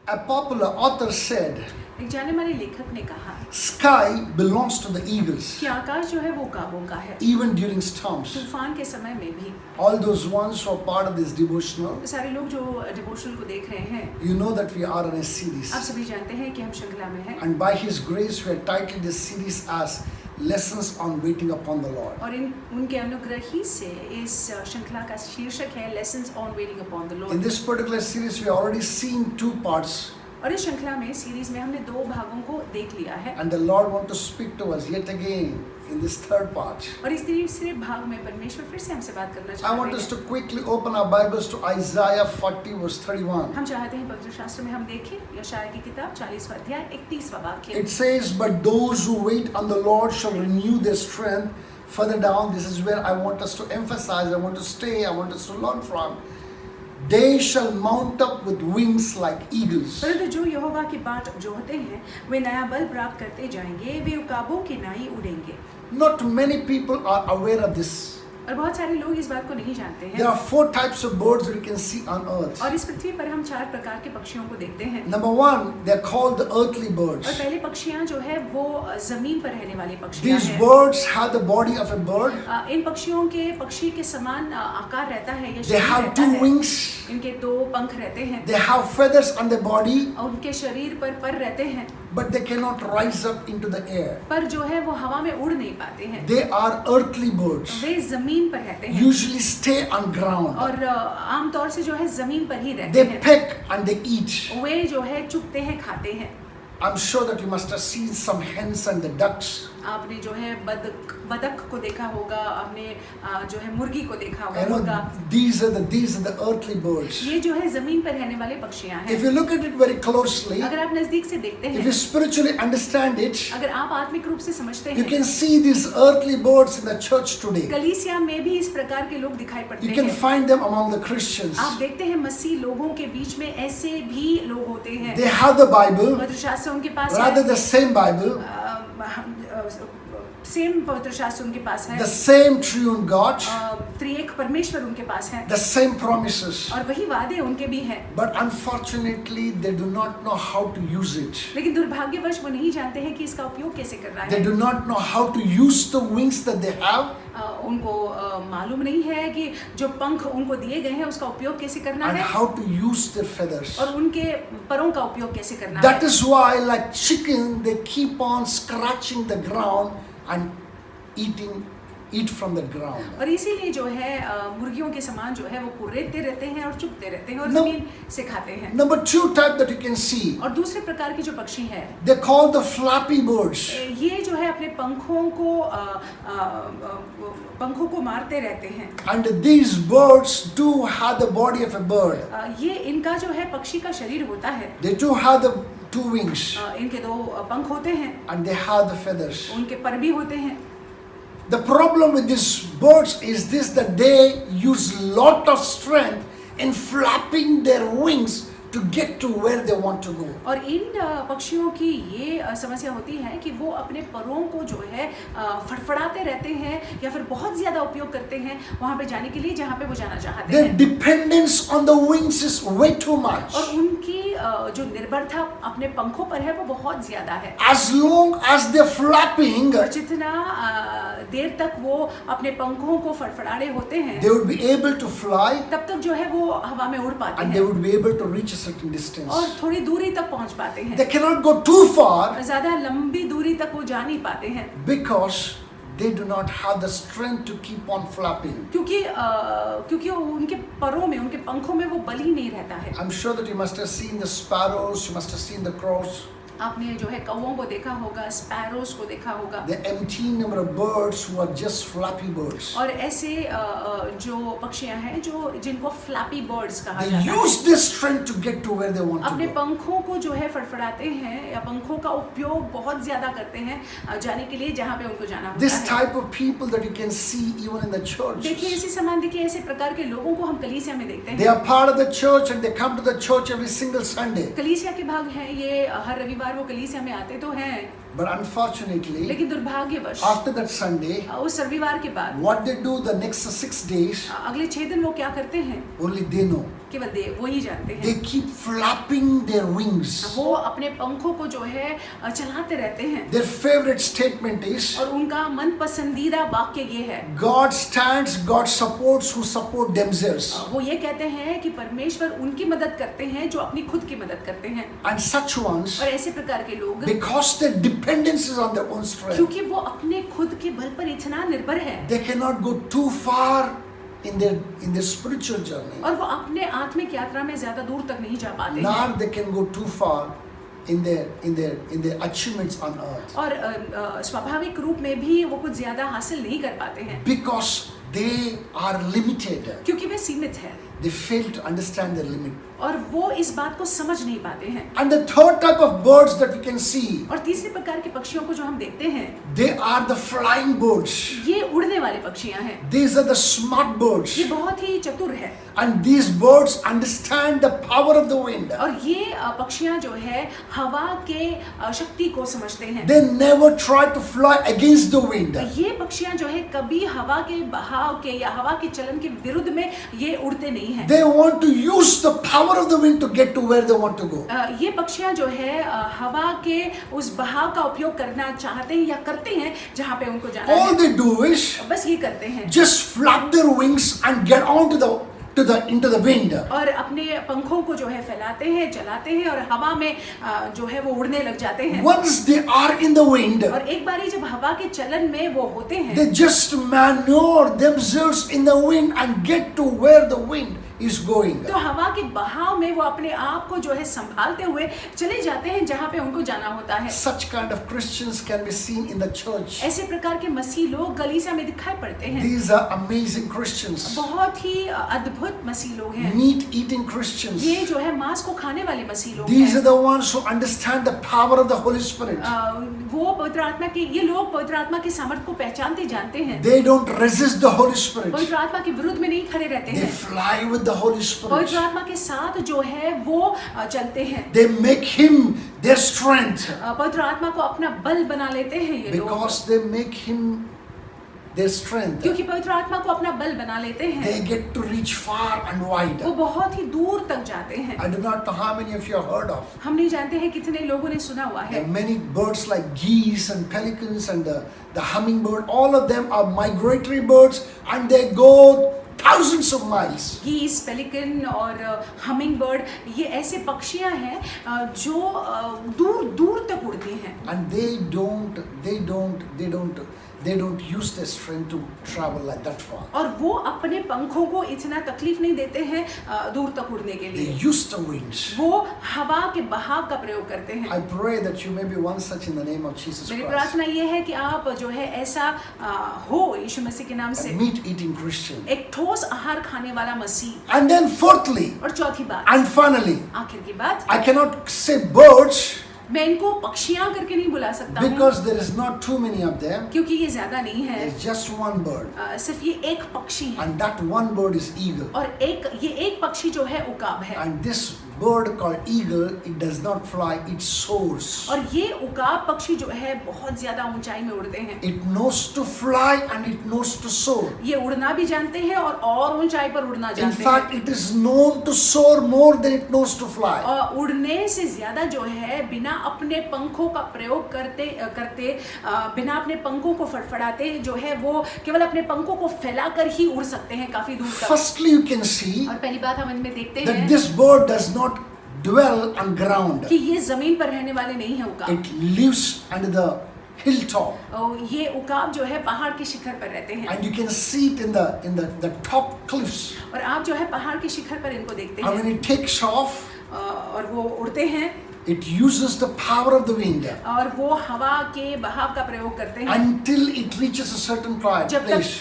A popular author said, एक जाने माने लेखक ने कहा sky belongs to the eagles, कि आकाश जो है वो काबों का है, even during storms. तूफान के समय में भी। All those ones who are part of this devotional, सारे लोग जो डिवोशनल को देख रहे हैं, you know that we are on a series. आप सभी जानते हैं कि हम श्रृंखला में हैं And by His grace, we have titled this series as Lessons on Waiting Upon the Lord. और उनके अनुग्रह ही से इस श्रृंखला का शीर्षक है Lessons on Waiting Upon the In Lord। this particular series, we have already seen 2 parts, और इस श्रृंखला में सीरीज में हमने 2 भागों को देख लिया है and the Lord wants to speak to us yet again in this 3rd part. और इस तीसरे भाग में परमेश्वर फिर से हमसे बात करना I want चाहते us हैं। to quickly open our Bibles to Isaiah 40 verse 31. हम चाहते हैं पवित्र शास्त्र में हम देखें यशायाह की किताब 40वां अध्याय 31वां वाक्य। It says, but those who wait on the Lord shall renew their strength. Further down, this is where I want us to emphasize, I want to stay, I want us to learn from. They shall mount up with wings like eagles. परंतु जो यहोवा की बाट जोहते हैं वे नया बल प्राप्त करते जाएंगे, वे उकाबों की नाई उड़ेंगे। Not many people are aware of this. और बहुत सारे लोग इस बात को नहीं जानते हैं। There are 4 types of birds that you can see on earth. और इस पृथ्वी पर हम 4 प्रकार के पक्षियों को देखते हैं। Number 1, they're called the earthly और birds. पहले पक्षियां जो है वो जमीन पर रहने वाली पक्षियां These हैं। birds have the body of a bird. इन पक्षियों के पक्षी के समान आकार रहता है, ये They शरीर have रहता 2 है। wings. इनके 2 पंख रहते हैं They have feathers on their body, और उनके शरीर पर रहते हैं, but they cannot rise up into the air. पर जो है वो हवा में उड़ नहीं पाते हैं। They are earthly birds. वे जमीन पर रहते हैं Usually stay on ground. और आमतौर से जो है जमीन पर ही रहते They हैं। peck and they eat. वे जो है चुगते हैं, खाते हैं। I'm sure that you must have seen some hens and the ducks. आपने जो है बदक को देखा होगा, आपने जो है मुर्गी को देखा You know, होगा। these are the earthly birds. ये जो है जमीन पर रहने वाले पक्षियां If हैं। you look at it very closely, अगर आप नजदीक से देखते if हैं, you spiritually understand it, अगर आप आत्मिक रूप से समझते you हैं, can see these earthly birds in the church today. कलीसिया में भी इस प्रकार के लोग दिखाई पड़ते You can हैं। find them among the Christians. आप देखते हैं मसीह लोगों के बीच में ऐसे भी लोग होते हैं। They have the Bible, पवित्र शास्त्र उनके पास है, rather the same Bible, same पवित्र शास्त्र उनके पास है, the same triune God, त्रिएक परमेश्वर उनके पास है the same promises. और वही वादे उनके भी हैं। But unfortunately, they do not know how to use it. लेकिन दुर्भाग्यवश वो नहीं जानते हैं कि इसका उपयोग कैसे करना They है। do not know how to use the wings that they have उनको मालूम नहीं है कि जो पंख उनको दिए गए हैं उसका उपयोग कैसे करना and है how to use their feathers. और उनके परों का उपयोग कैसे करना That है। is why, like chicken, they keep on scratching the ground and eat from the ground. और इसीलिए जो है मुर्गियों के समान जो है वो कुरेदते रहते हैं और चुगते रहते हैं और No. जमीन से खाते हैं। Number 2 type that you can see, और दूसरे प्रकार के जो पक्षी हैं, they're called the flappy birds. ये जो है अपने पंखों को मारते रहते हैं। And these birds do have the body of a bird. ये इनका जो है पक्षी का शरीर होता है, They do have the 2 wings इनके 2 पंख होते हैं, and they have the feathers. उनके पर भी होते हैं। The problem with these birds is this, that they use lot of strength in flapping their wings to get to where they want to go. और इन पक्षियों की ये समस्या होती है कि वो अपने परों को जो है फड़फड़ाते रहते हैं या फिर बहुत ज्यादा उपयोग करते हैं वहां पे जाने के लिए जहां पे वो जाना चाहते Their हैं। dependence on the wings is way too much. और उनकी जो निर्भरता अपने पंखों पर है वो बहुत ज्यादा है। As long as they're flapping, और जितना देर तक वो अपने पंखों को फड़फड़ाने होते हैं they would be able to fly तब तक जो है वो हवा में उड़ पाते and they हैं would be able to reach a certain distance. और थोड़ी दूरी तक पहुंच पाते हैं। They cannot go too far ज्यादा लंबी दूरी तक वो जा नहीं पाते हैं because they do not have the strength to keep on flapping. क्योंकि उनके परों में, उनके पंखों में वो बल ही नहीं रहता है। I'm sure that you must have seen the sparrows, you must have seen the crows. आपने जो है कौवों को देखा होगा, स्पैरोज को देखा होगा, The empty number of birds who are just flappy birds. और ऐसे जो पक्षियां हैं जो जिनको फ्लैपी बर्ड्स कहा They जाता है, use this strength to get to where they want to अपने go. पंखों को जो है फड़फड़ाते हैं या पंखों का उपयोग बहुत ज्यादा करते हैं जाने के लिए जहाँ पे उनको जाना होता This है। type of people that you can see even in the church. देखिए इसी समान, देखिए ऐसे प्रकार के लोगों को हम कलीसिया में देखते They हैं। are part of the church and they come to the church every single Sunday. कलीसिया के भाग हैं, ये हर रविवार वो कलीसिया में आते तो हैं, But unfortunately, लेकिन दुर्भाग्यवश after that Sunday, उस रविवार के बाद what they do the next 6 days, अगले 6 दिन वो क्या करते हैं only they know. केवल वो ही जानते हैं। They keep flapping their wings. वो अपने पंखों को जो है चलाते रहते हैं Their favorite statement is, और उनका मन पसंदीदा वाक्य ये है, God stands, God supports who support themselves. वो ये कहते हैं कि परमेश्वर उनकी मदद करते हैं जो अपनी खुद की मदद करते हैं। And such ones, और ऐसे प्रकार के लोग because their dependence is on their own strength, क्योंकि वो अपने खुद के बल पर इतना निर्भर है they cannot go too far in their spiritual journey. और वो अपने आत्मिक यात्रा में ज्यादा दूर तक नहीं जा पाते हैं Nor they can go too far in their achievements on earth. और स्वाभाविक रूप में भी वो कुछ ज्यादा हासिल नहीं कर पाते हैं Because they are limited. क्योंकि वे सीमित है They fail to understand their limit. और वो इस बात को समझ नहीं पाते हैं। And the third type of birds that we can see, और तीसरे प्रकार के पक्षियों को जो हम देखते हैं, they are the flying birds. ये उड़ने वाले पक्षियां हैं। These are the smart birds. ये बहुत ही चतुर है And these birds understand the power of the wind. और ये पक्षियां जो है हवा के शक्ति को समझते हैं। They never try to fly against the wind. ये पक्षियां जो है कभी हवा के बहाव के या हवा के चलन के विरुद्ध में ये उड़ते नहीं हैं। They want to use the power of the wind to get to where they want to go. ये पक्षियां जो है हवा के उस बहाव का उपयोग करना चाहते हैं या करते हैं जहां पे उनको जाना All है। they do is बस ये करते हैं just flap their wings and get onto into the wind. और अपने पंखों को जो है फैलाते हैं, चलाते हैं और हवा में जो है वो उड़ने लग जाते हैं। Once they are in the wind, और एक बारी जब हवा के चलन में वो होते हैं, they just maneuver themselves in the wind and get to where the wind is going. तो हवा के बहाव में वो अपने आप को जो है संभालते हुए चले जाते हैं जहाँ पे उनको जाना होता है। Such kind of Christians can be seen in the church. ऐसे प्रकार के मसीह लोग गलीसा में दिखाई पड़ते हैं। These are amazing Christians. बहुत ही अद्भुत मसीह लोग हैं। Meat eating Christians. ये जो है मांस को खाने वाले मसीह लोग These हैं। are the ones who understand the power of the Holy Spirit. वो पवित्र आत्मा के ये लोग पवित्र आत्मा के सामर्थ को पहचानते जानते हैं। They don't resist the Holy Spirit. पवित्र आत्मा के विरुद्ध में नहीं खड़े रहते They हैं। fly with the Holy Spirit. पवित्र आत्मा के साथ जो है वो चलते हैं। They make Him their strength. पवित्र आत्मा को अपना बल बना लेते हैं ये लोग। Because they make Him their strength. क्योंकि पवित्र आत्मा को अपना बल बना लेते हैं, They get to reach far and wide. वो बहुत ही दूर तक जाते हैं। I do not know how many of you have heard of. हम नहीं जानते हैं कितने लोगों ने सुना हुआ There है। are many birds like geese and pelicans and the hummingbird. All of them are migratory birds and they go thousands of miles. गीस, पेलिकन और हमिंग बर्ड ये ऐसे पक्षियां हैं जो दूर दूर तक उड़ती हैं। And they don't use their strength to travel like that far. और वो अपने पंखों को इतना तकलीफ नहीं देते हैं दूर तक उड़ने के They लिए। use the winds. वो हवा के बहाव का प्रयोग करते हैं। I pray that you may be one such in the name of Jesus मेरी Christ. प्रार्थना ये है कि आप जो है ऐसा हो यीशु मसीह के नाम A से, meat-eating Christian. एक ठोस आहार खाने वाला मसीह। And then fourthly और चौथी बात, and finally, आखिर की बात, I cannot say birds मैं इनको पक्षियां करके नहीं बुला सकता हूँ because there is not too many of them. क्योंकि ये ज्यादा नहीं है। There's just one bird. सिर्फ ये एक पक्षी है And that one bird is eagle. और ये एक पक्षी जो है उकाब है। And this bird called eagle, it does not fly, it soars. और ये उकाब पक्षी जो है बहुत ज्यादा ऊंचाई में उड़ते हैं। It knows to fly and it knows to soar. ये उड़ना भी जानते हैं और ऊंचाई पर उड़ना In जानते fact, हैं। it is known to soar more than it knows to fly. और उड़ने से ज्यादा जो है बिना अपने पंखों का प्रयोग करते बिना अपने पंखों को फड़फड़ाते जो है वो केवल अपने पंखों को फैलाकर ही उड़ सकते हैं काफी दूर तक। Firstly, you can see और पहली बात हम इनमें देखते that हैं this bird does not dwell on ground. कि ये जमीन पर रहने वाले नहीं है उकाब। It lives under the hilltop. और ये उकाब जो है पहाड़ के शिखर पर रहते हैं। And you can see it in the top cliffs. और आप जो है पहाड़ के शिखर पर इनको देखते And when हैं it takes off, और वो उड़ते हैं it uses the power of the wind और वो हवा के बहाव का प्रयोग करते हैं until it reaches a certain place.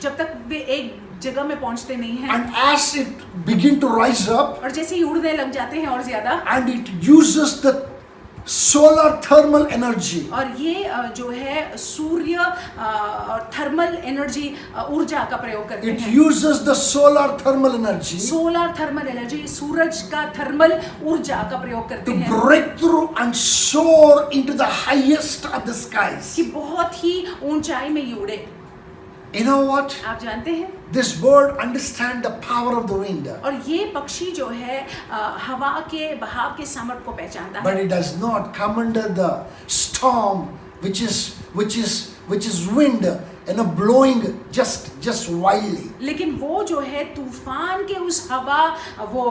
जब तक वे एक जगह में पहुंचते नहीं हैं। And as it begin to rise up, और जैसे ही उड़ने लग जाते हैं और ज्यादा, and it uses the solar thermal energy. और ये जो है सूर्य और थर्मल एनर्जी ऊर्जा का प्रयोग करते It हैं। uses the solar thermal energy solar thermal energy, सूरज का थर्मल ऊर्जा का प्रयोग करते to हैं break through and soar into the highest of the skies. कि बहुत ही ऊंचाई में ये उड़े। You know what? आप जानते हैं, This bird understands the power of the wind, और ये पक्षी जो है हवा के बहाव के सामर्थ्य को पहचानता but है, it does not come under the storm, which is wind, blowing just wildly. लेकिन वो जो है तूफान के उस हवा, वो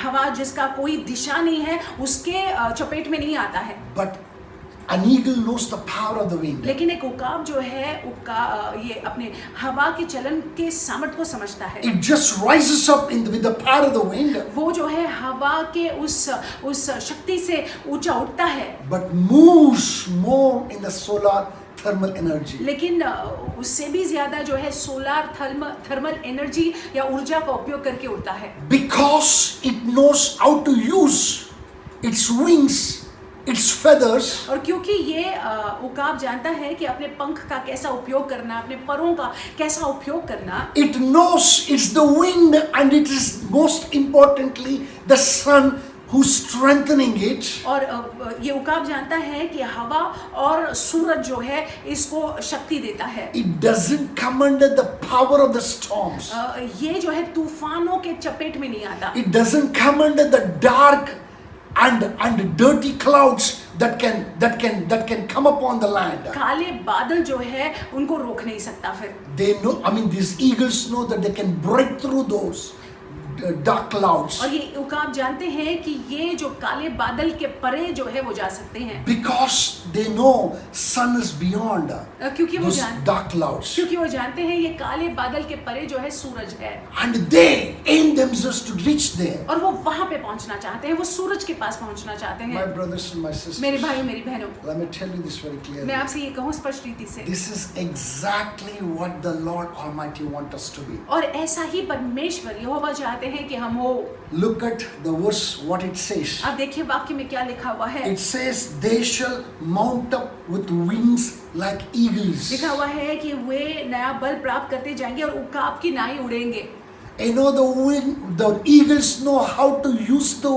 हवा जिसका कोई दिशा नहीं है, उसके चपेट में नहीं आता है। But an eagle knows the power of the wind. लेकिन एक उकाब जो है ये अपने हवा के चलन के सामर्थ्य को समझता है। It just rises up with the power of the wind, वो जो है हवा के उस शक्ति से ऊंचा उठता है, but moves more in the solar thermal energy. लेकिन उससे भी ज्यादा जो है सोलर थर्मल एनर्जी या ऊर्जा का उपयोग करके उड़ता है। Because it knows how to use its wings, its feathers, और क्योंकि ये उकाब जानता है कि अपने पंख का कैसा उपयोग करना, अपने परों का कैसा उपयोग करना, it knows it's the wind and it is most importantly the sun who's strengthening it. और ये उकाब जानता है कि हवा और सूरज जो है इसको शक्ति देता है। It doesn't come under the power of the storms. ये जो है तूफानों के चपेट में नहीं आता। It doesn't come under the dark and dirty clouds that can come upon the land. काले बादल जो है उनको रोक नहीं सकता फिर। They know, these eagles know that they can break through those dark clouds. और ये उकाब जानते हैं कि ये जो काले बादल के परे जो है वो जा सकते हैं, Because they know sun is beyond क्योंकि वो those dark clouds. क्योंकि वो जानते हैं ये काले बादल के परे जो है सूरज है, And they aim themselves to reach there. और वो वहां पे पहुंचना चाहते हैं, वो सूरज के पास पहुंचना चाहते My हैं। brothers and my sisters, मेरे भाई मेरी बहनों, let me tell you this very मैं clearly. आपसे ये कहूँ स्पष्ट रीति से, This is exactly what the Lord Almighty wants us to be. और ऐसा ही परमेश्वर यहोवा चाहते हैं कि हम हो। Look at the verse, what it says. आप देखिए वाक्य में क्या लिखा हुआ है। It says, they shall mount up with wings like eagles. लिखा हुआ है कि वे नया बल प्राप्त करते जाएंगे और उकाब की नाई उड़ेंगे। You know, the eagles know how to use the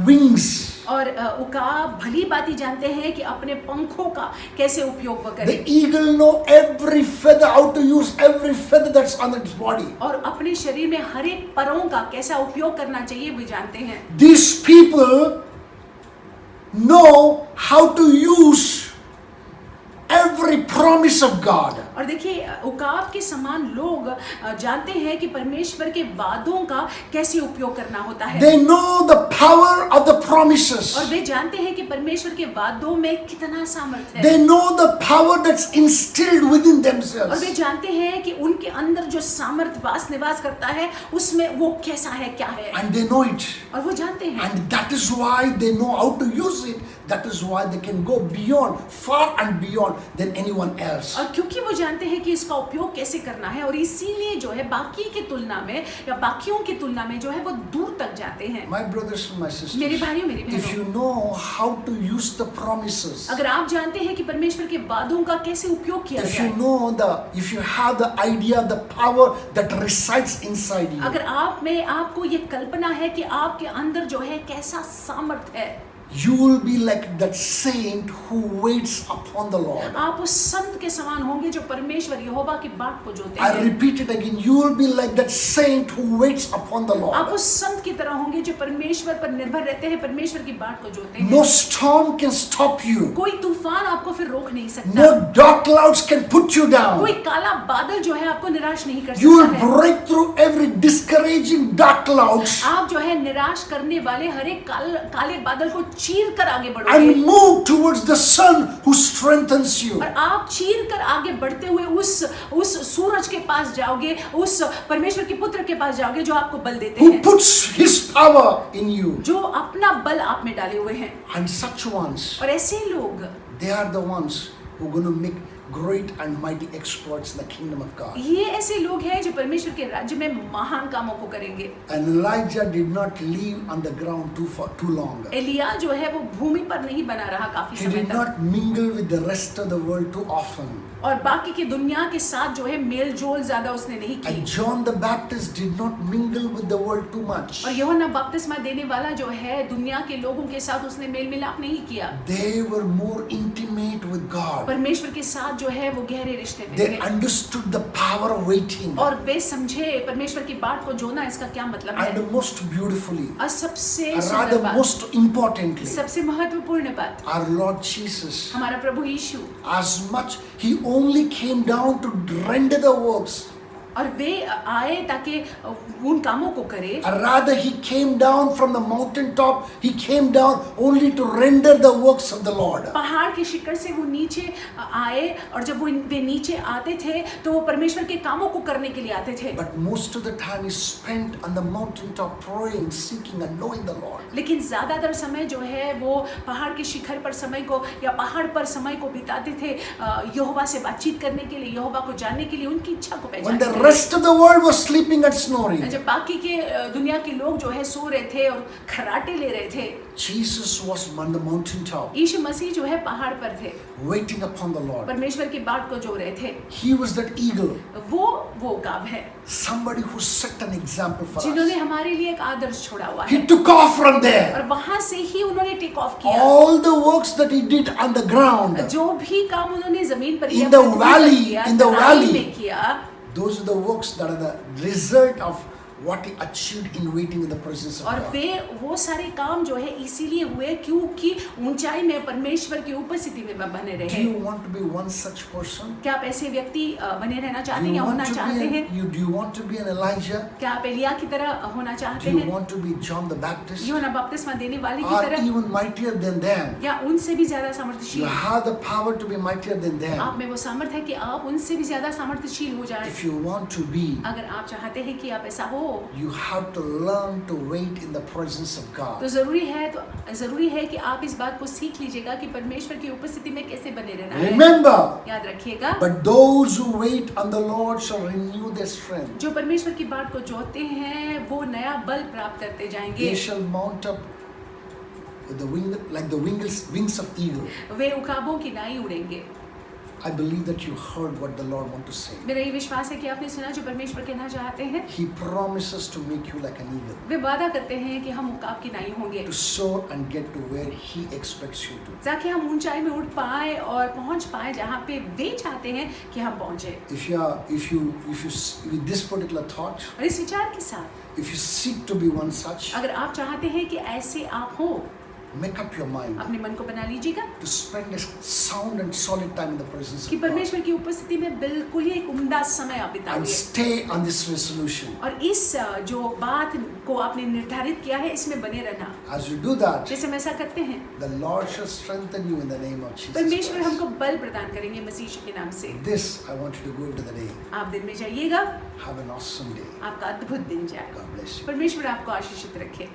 wings. और उकाब भली बाती जानते हैं कि अपने पंखों का कैसे उपयोग वो The करें, eagle know every feather, how to use every feather that's on its body. और अपने शरीर में हर एक परों का कैसा उपयोग करना चाहिए वो जानते हैं। These people know how to use every promise of God. और देखिए उकाब के समान लोग जानते हैं कि परमेश्वर के वादों का कैसे उपयोग करना होता है, They know the power of the promises. और वे जानते हैं कि परमेश्वर के वादों में कितना सामर्थ्य है, They know the power that's instilled within और themselves. वे जानते हैं कि उनके अंदर जो सामर्थ्य वास निवास करता है उसमें वो कैसा है, क्या है, And they know it. और वो जानते हैं। And that is why they know how to use it. That is why they can go beyond, far and beyond than anyone else. और क्योंकि वो जानते हैं कि इसका उपयोग कैसे करना है, और इसीलिए जो है बाकी की तुलना में या बाकियों की तुलना में जो है वो दूर तक जाते हैं। My brothers and my sisters, मेरे भाइयों मेरी if you बहनों, know how to use the promises, अगर आप जानते हैं कि परमेश्वर के वादों का कैसे उपयोग किया if you जाए, know if you have the idea, the power that resides inside you, अगर आप में आपको ये कल्पना है कि आपके अंदर जो है कैसा सामर्थ्य है, you will be like that saint who waits upon the Lord. आप उस संत के समान होंगे जो परमेश्वर यहोवा की बाट को जोते I हैं। repeat it again, you will be like that saint who waits upon the आप Lord. उस संत की तरह होंगे जो परमेश्वर पर निर्भर रहते हैं, परमेश्वर की बाट को जोते हैं। No storm can stop you. कोई तूफान आपको फिर रोक नहीं सकता, No dark clouds can put you down. कोई काला बादल जो है आपको निराश नहीं कर You will सकता है। break through every discouraging dark clouds आप जो है निराश करने वाले हर एक काले बादल को चीर कर आगे बढ़ोगे, and move towards the sun who strengthens you. और आप चीर कर आगे बढ़ते हुए उस सूरज के पास जाओगे, उस परमेश्वर के पुत्र के पास जाओगे जो आपको बल देते Who हैं, puts his power in you. जो अपना बल आप में डाले हुए हैं। And such ones, और ऐसे लोग they are the ones who are going to make great and mighty exploits in the kingdom of God. ये ऐसे लोग हैं जो परमेश्वर के राज्य में महान कामों को करेंगे। And Elijah did not live on the ground too long. Elia जो है वो भूमि पर नहीं बना रहा काफी He समय did तक, not mingle with the rest of the world too often. और बाकी की दुनिया के साथ जो है मेल जोल ज्यादा उसने नहीं की। And John the Baptist did not mingle with the world too much. और यूहन्ना बपतिस्मा देने वाला जो है दुनिया के लोगों के साथ उसने मेल मिलाप नहीं किया। They were more intimate with God. परमेश्वर के साथ जो है वो गहरे रिश्ते में They थे, understood the power of waiting. और वे समझे परमेश्वर की बात को जोना इसका क्या मतलब है। And most beautifully, और सबसे rather सुंदर बात, most importantly, सबसे महत्वपूर्ण बात, our Lord Jesus, हमारा प्रभु यीशु, as much he only came down to render the works. और वे आए ताकि उन कामों को करे, Rather, he came down from the mountaintop. He came down only to render the works of the Lord. पहाड़ के शिखर से वो नीचे आए, और जब वे नीचे आते थे तो वो परमेश्वर के कामों को करने के लिए आते थे। But most of the time he spent on the mountaintop praying, seeking and knowing the Lord. लेकिन ज्यादातर समय जो है वो पहाड़ के शिखर पर समय को या पहाड़ पर समय को बिताते थे यहोवा से बातचीत करने के लिए, यहोवा को जानने के लिए, उनकी इच्छा को When पहचानने the के लिए। rest of the world was sleeping and snoring, जब बाकी के दुनिया के लोग जो है सो रहे थे और खर्राटे ले रहे थे, Jesus was on the mountaintop, यीशु मसीह जो है पहाड़ पर थे, waiting upon the Lord. परमेश्वर की बात को जो रहे थे। He was that eagle, वो काब है somebody who set an example for जिन्होंने us. हमारे लिए एक आदर्श छोड़ा हुआ है, He took off from there. और वहां से ही उन्होंने टेक ऑफ किया। All the works that he did on the ground, जो भी काम उन्होंने जमीन पर In किया, the पृथ्वी पर valley, किया, in the तराई valley. में किया, those are the works that are the result of what he achieved in waiting in the presence of और God. वे वो सारे काम जो है इसीलिए हुए क्योंकि ऊंचाई में परमेश्वर की उपस्थिति में बने Do रहे। you want to be one such person? क्या आप ऐसे व्यक्ति बने रहना Do चाहते हैं you या want होना to चाहते हैं? do you want to be an Elijah? क्या आप एलिया की तरह होना चाहते Do you हैं, want to be John the Baptist? यूहन्ना बपतिस्मा देने वाले की Or तरह, even mightier than them? या उनसे भी ज्यादा You सामर्थ्यशील? have the power to be mightier than them. आप में वो सामर्थ्य है कि आप उनसे भी ज्यादा सामर्थ्यशील हो जाएं। If you want to be, अगर आप चाहते हैं कि आप ऐसा हो, you have to learn to wait in the presence of तो God. जरूरी है कि आप इस बात को सीख लीजिएगा कि परमेश्वर की उपस्थिति में कैसे बने रहना है। Remember, याद रखिएगा, but those who wait on the Lord shall renew their strength. जो परमेश्वर की बात को जोते हैं वो नया बल प्राप्त करते जाएंगे। They shall mount up with the wing, like the wings of eagle. वे उकाबों की नाई उड़ेंगे। I believe that you heard what the Lord want to say. मेरा ये विश्वास है कि आपने सुना जो परमेश्वर कहना चाहते हैं। He promises to make you like an eagle, वे वादा करते हैं कि हम उकाब की नाई होंगे, to soar and get to where He expects you to. ताकि हम ऊंचाई में उड़ पाए और पहुंच पाए जहाँ पे वे चाहते हैं कि हम पहुंचे। With this particular thought, और इस विचार के साथ if you seek to be one such, अगर आप चाहते हैं कि ऐसे आप हो, make up your mind अपने मन को बना लीजिएगा to spend a sound and solid time in the presence कि of God परमेश्वर की उपस्थिति में बिल्कुल ही एक उम्दा समय आप and बिताइए, stay on this resolution. और इस जो बात को आपने निर्धारित किया है इसमें बने रहना। As you do that, जैसे हम ऐसा करते हैं, the Lord shall strengthen you in the name of Jesus परमेश्वर Christ. हमको बल प्रदान करेंगे मसीह यीशु के नाम से। This I want you to go into the day. आप दिन में जाइएगा, Have an awesome day. आपका अद्भुत दिन जाए। God bless you. परमेश्वर आपको आशीषित रखे।